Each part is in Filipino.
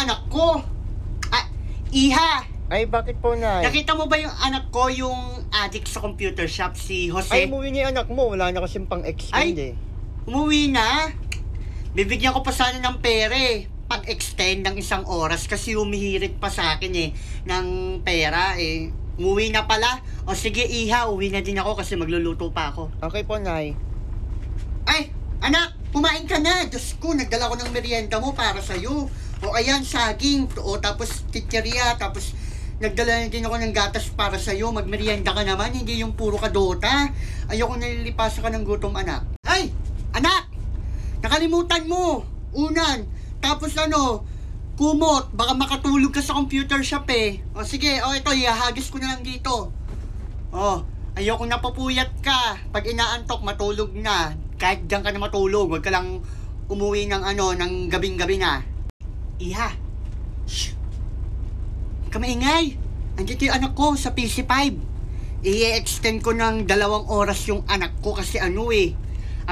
anak ko. Iha, Ay, bakit po, Nay? nakita mo ba yung anak ko, yung addict sa computer shop, si Jose? Ay, umuwi niya yung anak mo. Wala na kasing pang-extend Ay. eh. Umuwi na. Bibigyan ko pa sana ng pere pag-extend ng 1 oras kasi humihirit pa sa akin ng pera eh. Umuwi na pala. O sige, Iha, uwi na din ako kasi magluluto pa ako. Okay po, Nay. Ay, anak, kumain ka na. Diyos ko, nagdala ko ng merienda mo para sa'yo. O ayan, saging. O tapos chicheria. Tapos nagdala din ako ng gatas para sa'yo. Magmerienda ka naman, hindi yung puro kadota. Ayoko nalilipasan ka ng gutom, anak. Ay, anak! Nakalimutan mo. Unan. Tapos kumot. Baka makatulog ka sa computer shop eh. O sige, ito, ihahagis ko na lang dito. O, ayoko na papuyat ka. Pag inaantok, matulog na. Kahit diyan ka na matulog, huwag ka lang umuwi ng ng gabing-gabi na. Iha. Shh. Huwag ka maingay. Andito yung anak ko sa PC5. I-extend ko ng 2 oras yung anak ko kasi ang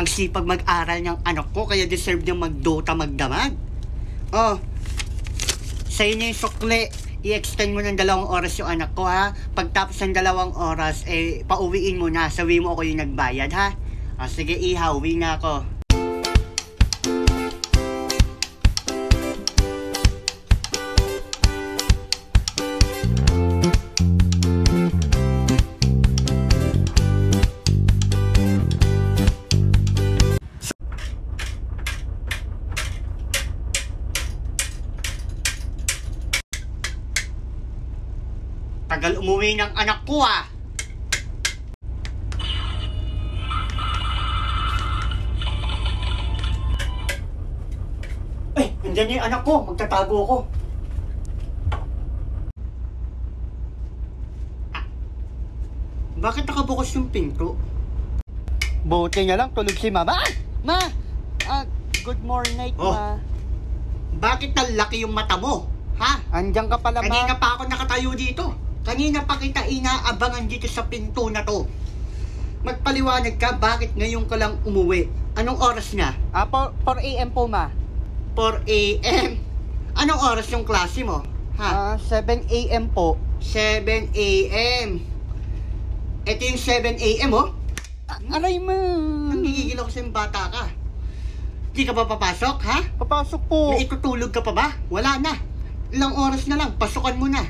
sipag mag-aral ng anak ko, kaya deserve niyang mag-Dota, magdamag. Sa inyo yung sukli, i-extend mo ng 2 oras yung anak ko, ha? Pagtapos ng 2 oras, pauwiin mo na. Sabi mo ako yung nagbayad, ha? Sige, Iha, uwi na ako. Tagal umuwi ng anak ko, Ay, andyan yung anak ko. Magtatago ako. Bakit nakabukas yung pinto? Buti nga lang, tulog si Mama. Ma! Good morning, Ma. Bakit nalaki yung mata mo? Ha? Andiyan ka pala, Ma. Kanina pa ako nakatayo dito. Kanina pa kita inaabangan dito sa pinto na to. Magpaliwanag ka, bakit ngayon ka lang umuwi? Anong oras na? 4 AM po, Ma. 4 AM? Anong oras yung klase mo? Ha? 7 AM po. 7 AM. Ito yung 7 AM, Aray, Ma. Nanggigigil ako sa bata ka. Di ka ba papasok, ha? Papasok po. Naitutulog ka pa ba? Wala na. Ilang oras na lang, pasukan mo na.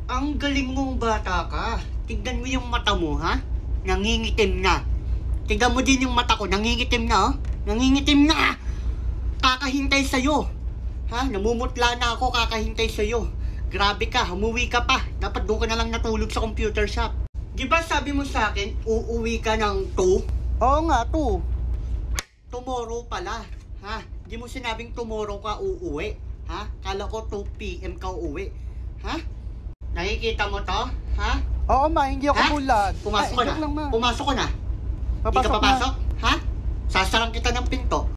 Ang galing mong bata ka. Tignan mo yung mata mo, ha? Nangingitim na. Tignan mo din yung mata ko, nangingitim na, Nangingitim na! Kakahintay sa'yo. Ha? Namumutla na ako, kakahintay sa'yo. Grabe ka, humuwi ka pa. Dapat doon ka na lang natulog sa computer shop. Di ba sabi mo sa akin, uuwi ka ng 2? Oo nga, 2. Tomorrow pala, ha? Di mo sinabing tomorrow ka uuwi, ha? Kala ko 2 PM ka uuwi, ha? Nakikita mo to, ha? Oo, Ma, hindi ako bulag. Pumasok ka na. Lang, Ma. Pumasok ka na. Hindi ka Papasok, Ma. papasok, ha? Sasarang kita ng pinto.